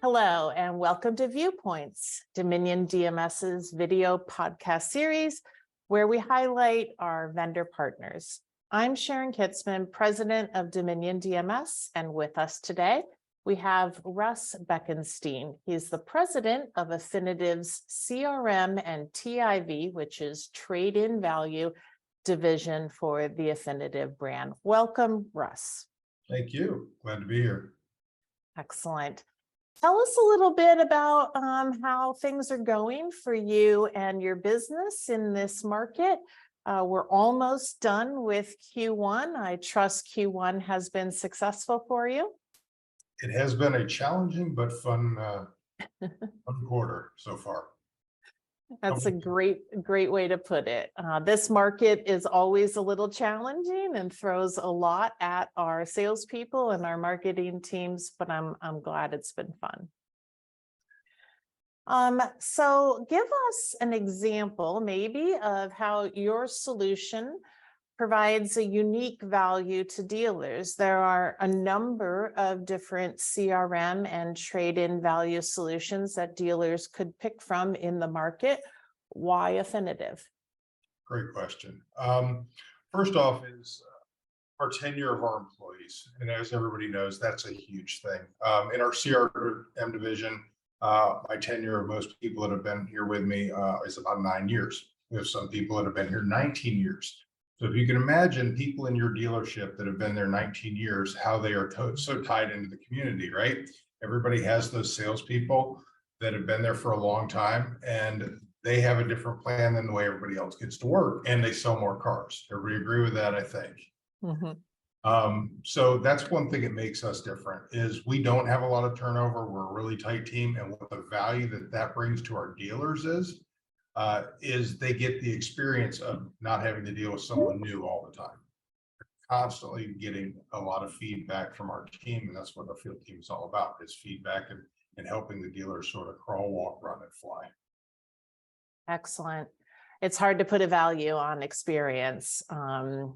Hello, and welcome to Viewpoints, Dominion DMS's video podcast series, where we highlight our vendor partners. I'm Sharon Kitzman, president of Dominion DMS, and with us today, we have Russ Beckenstein. He's the president of Affinitiv's CRM and TIV, which is Trade-in Value division for the Affinitiv brand. Welcome, Russ. Thank you. Glad to be here. Excellent. Tell us a little bit about how things are going for you and your business in this market. We're almost done with Q1. I trust Q1 has been successful for you. It has been a challenging but fun quarter so far. That's a great way to put it. This market is always a little challenging and throws a lot at our salespeople and our marketing teams, but I'm glad it's been fun. So give us an example maybe of how your solution provides a unique value to dealers. There are a number of different CRM and trade-in value solutions that dealers could pick from in the market. Why Affinitiv? Great question. First off is our tenure of our employees. And as everybody knows, that's a huge thing. In our CRM division, my tenure of most people that have been here with me is about 9 years. We have some people that have been here 19 years. So if you can imagine people in your dealership that have been there 19 years, how they are so tied into the community, right? Everybody has those salespeople that have been there for a long time, and they have a different plan than the way everybody else gets to work, and they sell more cars. Everybody agree with that, I think. Mm-hmm. So that's one thing that makes us different is we don't have a lot of turnover. We're a really tight team, and what the value that brings to our dealers is they get the experience of not having to deal with someone new all the time. They're constantly getting a lot of feedback from our team, and that's what our field team is all about, is feedback and helping the dealers sort of crawl, walk, run, and fly. Excellent. It's hard to put a value on experience. I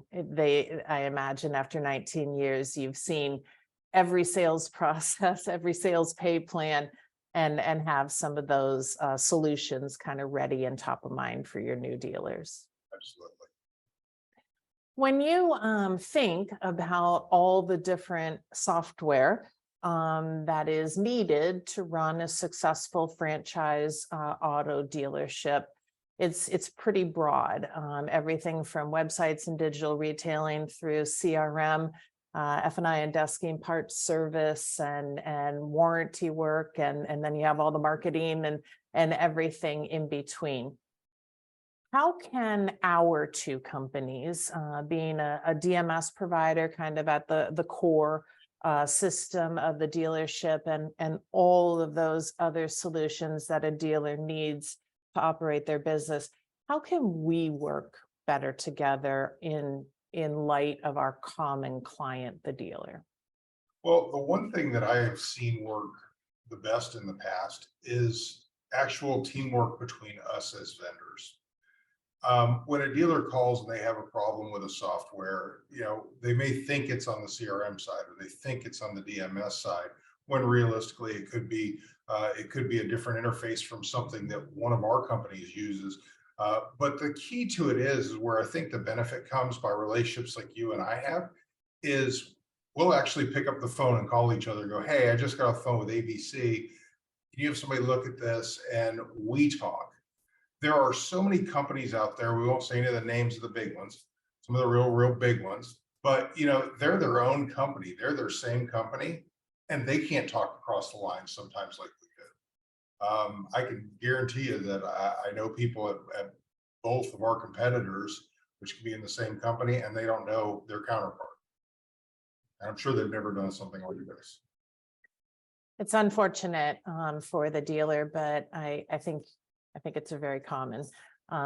imagine after 19 years, you've seen every sales process, every sales pay plan, and have some of those solutions kind of ready and top of mind for your new dealers. Absolutely. When you think about all the different software that is needed to run a successful franchise auto dealership, it's pretty broad. Everything from websites and digital retailing through CRM, F&I and desking, parts service, and warranty work, and then you have all the marketing and everything in between. How can our two companies, being a DMS provider kind of at the core system of the dealership, and all of those other solutions that a dealer needs to operate their business, how can we work better together in light of our common client, the dealer? Well, the one thing that I have seen work the best in the past is actual teamwork between us as vendors. When a dealer calls and they have a problem with a software, they may think it's on the CRM side or they think it's on the DMS side, when realistically it could be a different interface from something that one of our companies uses. But the key to it is where I think the benefit comes by relationships like you and I have, is we'll actually pick up the phone and call each other and go, hey, I just got off the phone with ABC. Can you have somebody look at this? And we talk. There are so many companies out there. We won't say any of the names of the big ones, some of the real big ones, but they're their own company. They're their same company, and they can't talk across the line sometimes like we do. I can guarantee you that I know people at both of our competitors, which can be in the same company, and they don't know their counterpart. And I'm sure they've never done something like this. It's unfortunate for the dealer, but I think it's a very common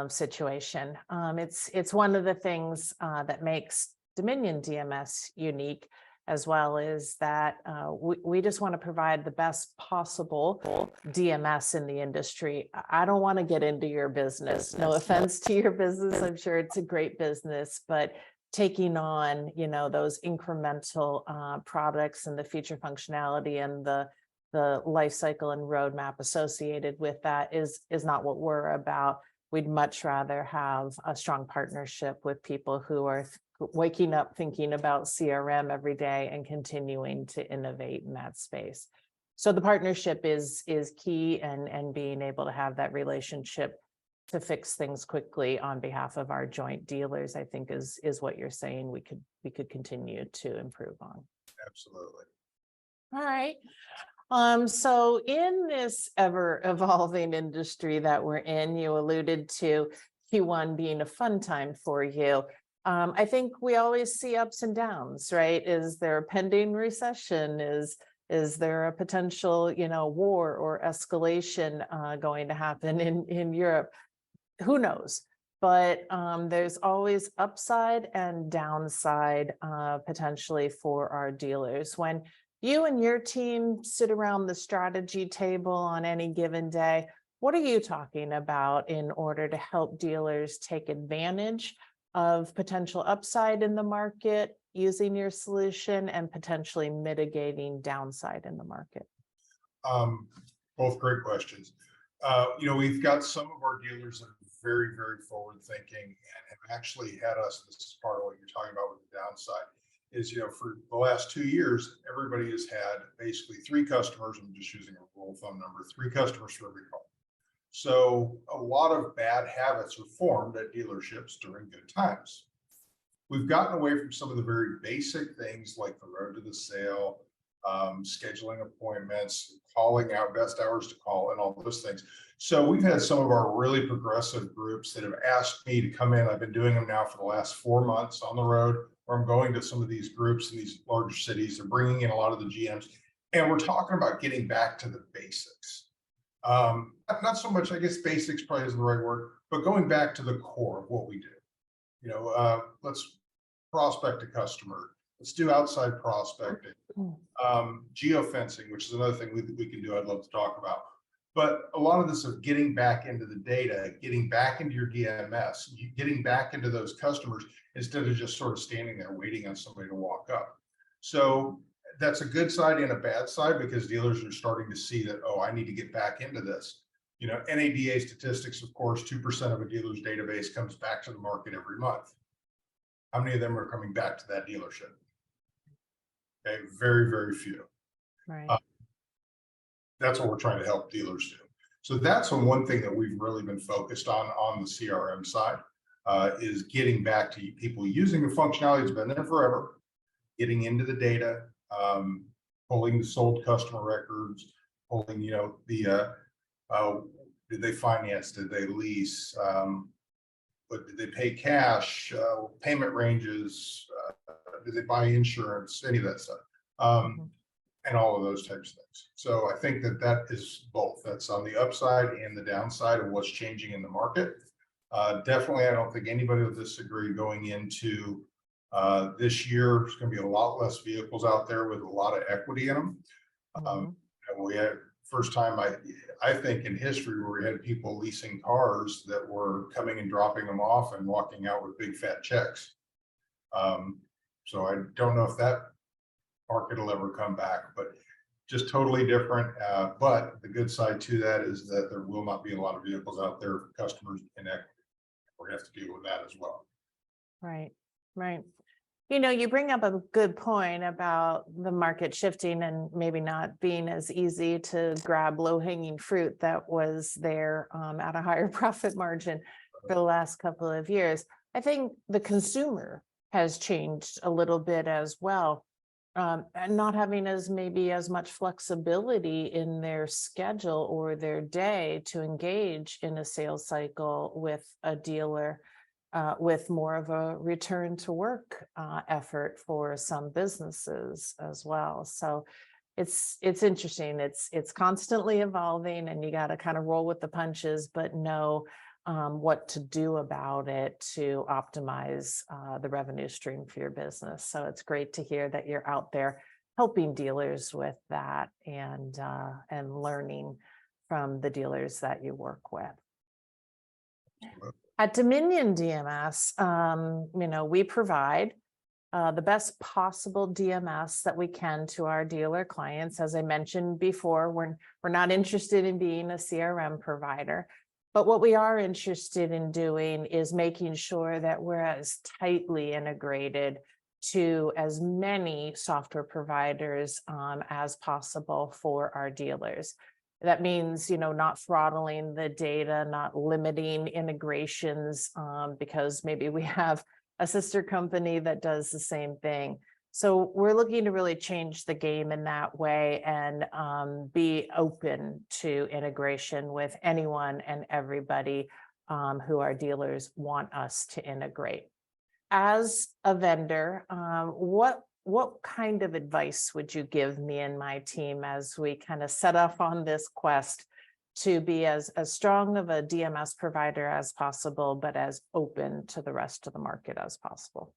situation. It's one of the things that makes Dominion DMS unique, as well as that we just want to provide the best possible DMS in the industry. I don't want to get into your business. No offense to your business. I'm sure it's a great business, but taking on, those incremental products and the feature functionality and the the life cycle and roadmap associated with that is not what we're about. We'd much rather have a strong partnership with people who are waking up thinking about CRM every day and continuing to innovate in that space. So the partnership is key, and being able to have that relationship to fix things quickly on behalf of our joint dealers, I think is what you're saying we could continue to improve on. Absolutely. All right. So in this ever evolving industry that we're in, you alluded to Q1 being a fun time for you. I think we always see ups and downs, right? Is there a pending recession? Is there a potential, war or escalation going to happen in Europe? Who knows? But there's always upside and downside potentially for our dealers. When you and your team sit around the strategy table on any given day, what are you talking about in order to help dealers take advantage of potential upside in the market using your solution and potentially mitigating downside in the market? Both great questions. We've got some of our dealers that are very, very forward thinking and have actually had us. This is part of what you're talking about with the downside. Is for the last 2 years, everybody has had basically 3 customers. I'm just using a rule of thumb number: 3 customers for every car. So a lot of bad habits are formed at dealerships during good times. We've gotten away from some of the very basic things like the road to the sale, scheduling appointments, calling out best hours to call, and all those things. So we've had some of our really progressive groups that have asked me to come in. I've been doing them now for the last 4 months on the road, where I'm going to some of these groups in these larger cities. They're bringing in a lot of the GMs, and we're talking about getting back to the basics. Not so much, I guess basics probably isn't the right word, but going back to the core of what we do. Let's prospect a customer. Let's do outside prospecting. Geofencing, which is another thing we can do, I'd love to talk about. But a lot of this of getting back into the data, getting back into your DMS, getting back into those customers instead of just sort of standing there waiting on somebody to walk up. So that's a good side and a bad side, because dealers are starting to see that, oh, I need to get back into this. NADA statistics, of course, 2% of a dealer's database comes back to the market every month. How many of them are coming back to that dealership? Okay, very, very few. Right. That's what we're trying to help dealers do. So that's one thing that we've really been focused on the CRM side, is getting back to people using the functionality that's been there forever, getting into the data, pulling the sold customer records, pulling, did they finance, did they lease, but did they pay cash, payment ranges, did they buy insurance, any of that stuff. And all of those types of things. So I think that is both. That's on the upside and the downside of what's changing in the market. Definitely, I don't think anybody will disagree going into this year. There's going to be a lot less vehicles out there with a lot of equity in them. And we had first time, I think, in history where we had people leasing cars that were coming and dropping them off and walking out with big fat checks. So I don't know if that market will ever come back, but just totally different. But the good side to that is that there will not be a lot of vehicles out there for customers in equity. We're going to have to deal with that as well. Right. You bring up a good point about the market shifting and maybe not being as easy to grab low-hanging fruit that was there at a higher profit margin for the last couple of years. I think the consumer has changed a little bit as well. And not having as much flexibility in their schedule or their day to engage in a sales cycle with a dealer, with more of a return to work effort for some businesses as well. So it's interesting. It's constantly evolving, and you got to kind of roll with the punches, but know what to do about it to optimize the revenue stream for your business. So it's great to hear that you're out there helping dealers with that and learning from the dealers that you work with. At Dominion DMS, we provide the best possible DMS that we can to our dealer clients. As I mentioned before, we're not interested in being a CRM provider, but what we are interested in doing is making sure that we're as tightly integrated to as many software providers as possible for our dealers. That means, not throttling the data, not limiting integrations because maybe we have a sister company that does the same thing. So we're looking to really change the game in that way and be open to integration with anyone and everybody who our dealers want us to integrate. As a vendor, what kind of advice would you give me and my team as we kind of set off on this quest to be as strong of a DMS provider as possible, but as open to the rest of the market as possible?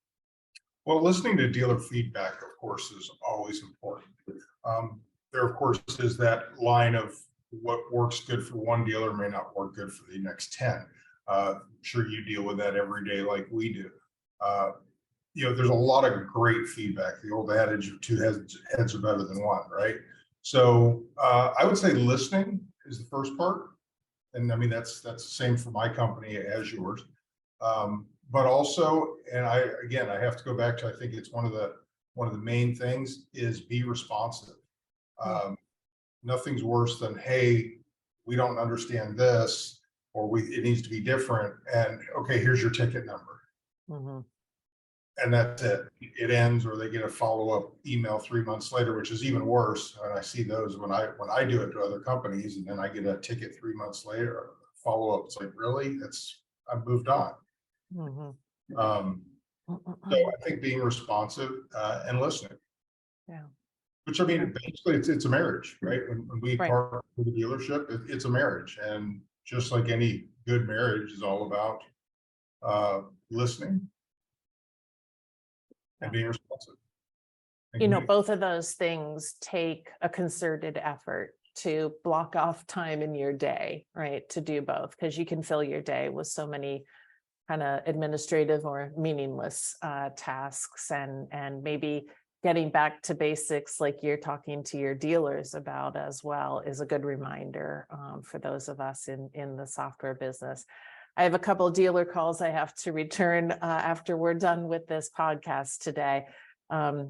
Well, listening to dealer feedback, of course, is always important. There, of course, is that line of what works good for one dealer may not work good for the next 10. I'm sure you deal with that every day like we do. There's a lot of great feedback. The old adage of two heads are better than one, right? So I would say listening is the first part. And I mean, that's the same for my company as yours. But also, and I have to go back to, I think it's one of the main things is be responsive. Nothing's worse than, hey, we don't understand this, or it needs to be different. And okay, here's your ticket number. Mm-hmm. And that's it. It ends, or they get a follow-up email 3 months later, which is even worse. And I see those when I do it to other companies, and then I get a ticket 3 months later, follow-up. It's like, really? I've moved on. Mm-hmm. So I think being responsive and listening. Yeah. Which, I mean, basically it's a marriage, right? When we partner with a dealership, it's a marriage. And just like any good marriage is all about listening and being responsive. Both of those things take a concerted effort to block off time in your day, right? To do both, because you can fill your day with so many kind of administrative or meaningless tasks, and maybe getting back to basics like you're talking to your dealers about as well is a good reminder for those of us in the software business. I have a couple of dealer calls I have to return after we're done with this podcast today.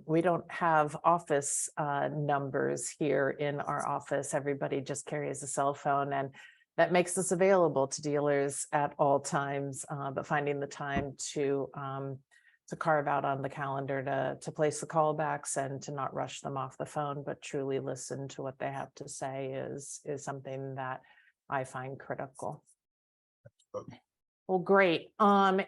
We don't have office numbers here in our office. Everybody just carries a cell phone, and that makes us available to dealers at all times, but finding the time to carve out on the calendar to place the callbacks and to not rush them off the phone, but truly listen to what they have to say is something that I find critical. Well, great.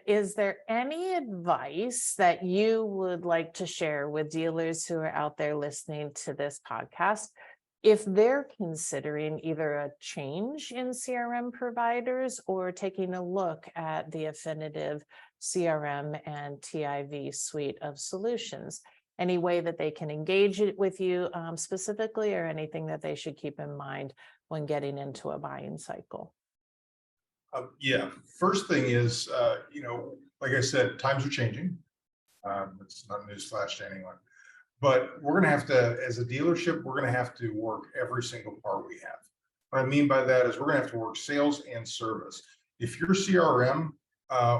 Is there any advice that you would like to share with dealers who are out there listening to this podcast if they're considering either a change in CRM providers or taking a look at the Affinitiv CRM and TIV suite of solutions? Any way that they can engage it with you specifically, or anything that they should keep in mind when getting into a buying cycle? First thing is, like I said, times are changing. It's not a newsflash to anyone, but we're going to have to, as a dealership, we're going to have to work every single part we have. What I mean by that is we're going to have to work sales and service. If your CRM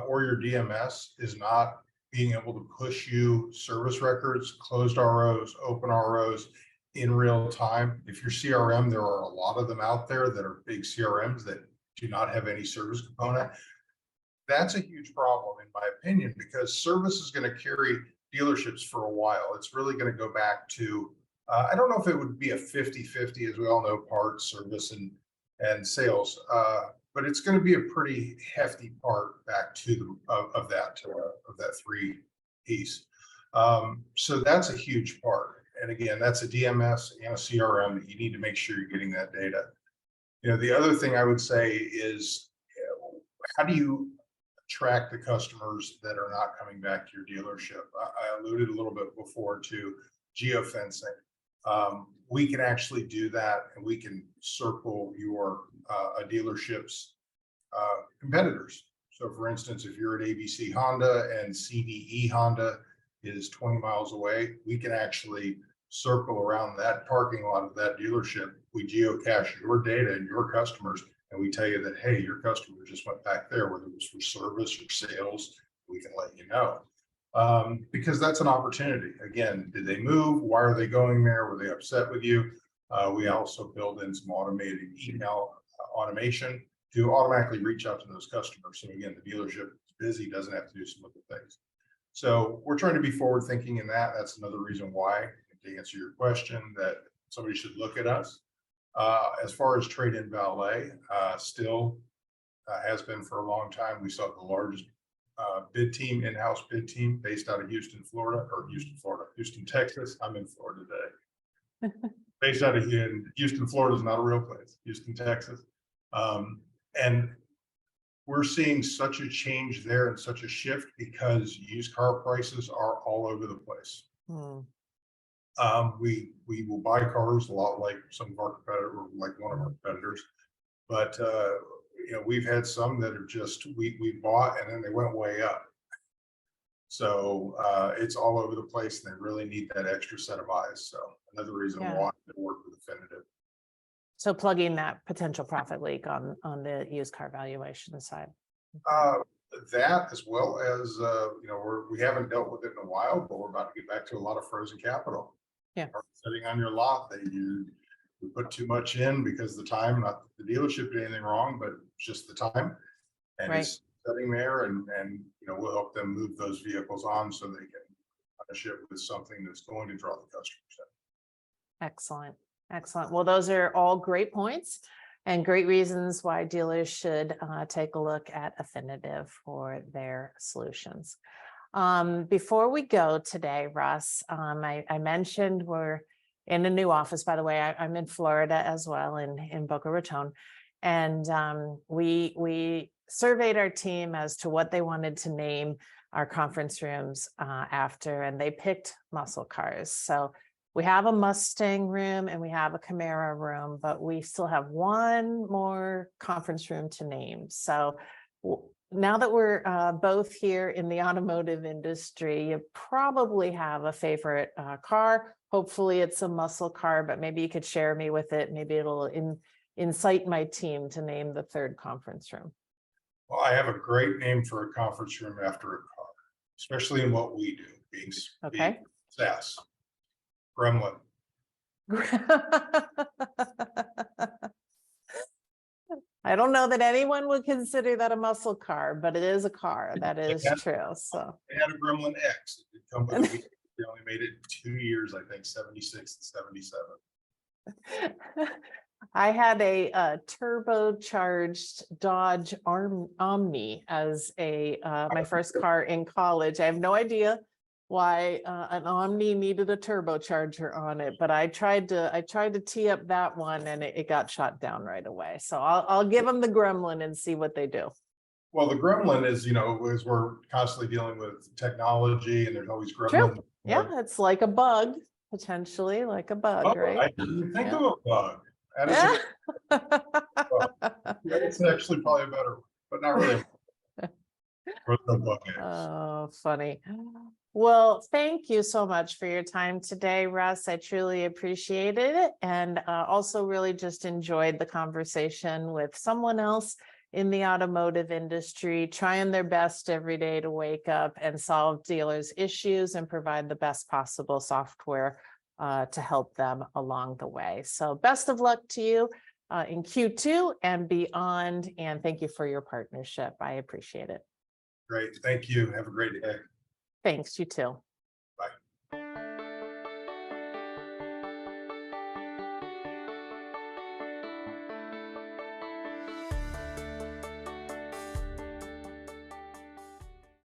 or your DMS is not being able to push you service records, closed ROs, open ROs in real time, if your CRM, there are a lot of them out there that are big CRMs that do not have any service component. That's a huge problem, in my opinion, because service is going to carry dealerships for a while. It's really going to go back to, I don't know if it would be a 50-50, as we all know, parts, service, and sales, but it's going to be a pretty hefty part back to of that three piece. So that's a huge part. And again, that's a DMS and a CRM that you need to make sure you're getting that data. The other thing I would say is, how do you attract the customers that are not coming back to your dealership? I alluded a little bit before to geofencing. We can actually do that, and we can circle your a dealership's competitors. So for instance, if you're at ABC Honda and CDE Honda is 20 miles away, we can actually circle around that parking lot of that dealership. We geocache your data and your customers, and we tell you that, hey, your customer just went back there, whether it was for service or sales, we can let you know. Because that's an opportunity. Again, did they move? Why are they going there? Were they upset with you? We also build in some automated email automation to automatically reach out to those customers. So again, the dealership is busy, doesn't have to do some other things. So we're trying to be forward thinking in that. That's another reason why, to answer your question, that somebody should look at us. As far as trade-in valet, still has been for a long time. We saw the largest bid team, in-house bid team based out of Houston, Texas. I'm in Florida today. Based out of Houston, Florida is not a real place. Houston, Texas. And we're seeing such a change there and such a shift because used car prices are all over the place. We will buy cars a lot like some of our competitors, like one of our competitors, but we've had some that are just we bought and then they went way up. So it's all over the place, and they really need that extra set of eyes. So another reason why to work with Affinitiv. So plugging that potential profit leak on the used car valuation side. That, as well as we haven't dealt with it in a while, but we're about to get back to a lot of frozen capital. Yeah, sitting on your lot that you put too much in because the time, not that the dealership did anything wrong, but just the time, and it's sitting there, and we'll help them move those vehicles on so they can ship with something that's going to draw the customers in. Excellent. Excellent. Well, those are all great points and great reasons why dealers should take a look at Affinitiv for their solutions. Before we go today, Russ, I mentioned we're in a new office. By the way, I'm in Florida as well, in Boca Raton. And we surveyed our team as to what they wanted to name our conference rooms after, and they picked muscle cars. So we have a Mustang room and we have a Camaro room, but we still have one more conference room to name. So now that we're both here in the automotive industry, you probably have a favorite car. Hopefully it's a muscle car, but maybe you could share me with it. Maybe it'll incite my team to name the third conference room. Well, I have a great name for a conference room after a car, especially in what we do, being SaaS. Gremlin. I don't know that anyone would consider that a muscle car, but it is a car. That is true. So they had a Gremlin X. It did come with it. They only made it in 2 years, I think, 76 and 77. I had a turbocharged Dodge Omni as my first car in college. I have no idea why an Omni needed a turbocharger on it, but I tried to tee up that one and it got shot down right away. So I'll give them the Gremlin and see what they do. Well, the Gremlin is, as we're constantly dealing with technology, and there's always Gremlin. True. Yeah, it's like a bug, potentially like a bug, right? I didn't think of a bug. That is that's actually probably a better one, but not really. Oh, funny. Well, thank you so much for your time today, Russ. I truly appreciated it, and also really just enjoyed the conversation with someone else in the automotive industry, trying their best every day to wake up and solve dealers' issues and provide the best possible software to help them along the way. So best of luck to you in Q2 and beyond, and thank you for your partnership. I appreciate it. Great. Thank you. Have a great day. Thanks, you too.